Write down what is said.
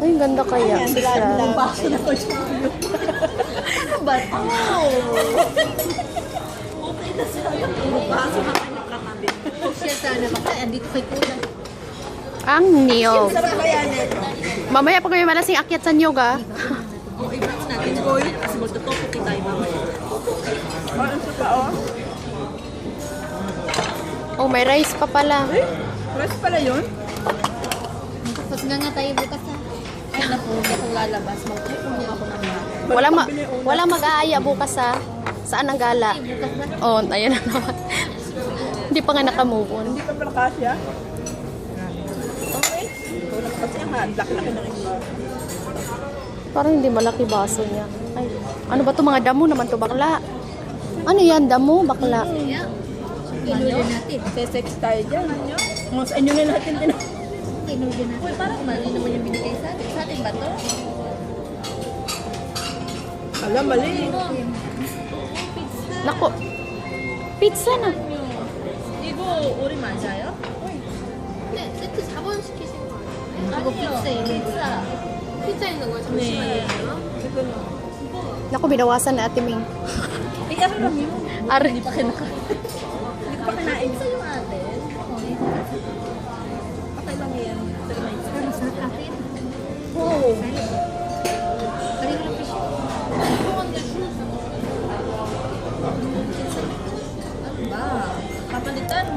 Ay, ganda kaya. Ayan, Siya. ang baso na ko siya. Ba't? Okay na siya. Baso ka kanya katabi. Siya sana baka andito kay Kuya. Ang niyog. Sarap ba yan eh? Mamaya pa kayo malasing akyat sa niyog, ah. O i-box natin ko. Kasi magtotopo kita ibang. Ano siya pa oh? Oh, may rice pa pala. Fresh pala yun? Tapos nga tayo bukas ha. Ay naku, hindi akong lalabas. Mag-trip ako ng Wala mag-aaya bukas, ah. Saan ang gala? bukas ba? Oh, ayan na naman. Hindi pa nga nakamove on. Hindi pa pala kasya? Okay. Kasi ang laki-laki ng iba. Parang hindi malaki baso niya. Ay, ano ba to mga damo naman to bakla? Ano yan, damo, bakla? Yeah. Inulit natin. Sesex tayo dyan. Sa inyo na lahat yung Inulit natin. Uy, parang mali naman yung binigay sa atin. Sa atin ba to? Alam, mali. Nako, pizza na. 이거 우리 맞아요? 네, 세트 4번 시키신 거 아니에요? 이거 피자예요, 피자. 피자 있는 거예요? 잠시만요. Nako, binawasan na Ate Ming. Eh, ano lang yun? Ar Hindi pa kinakain. Hindi ko pa kinain.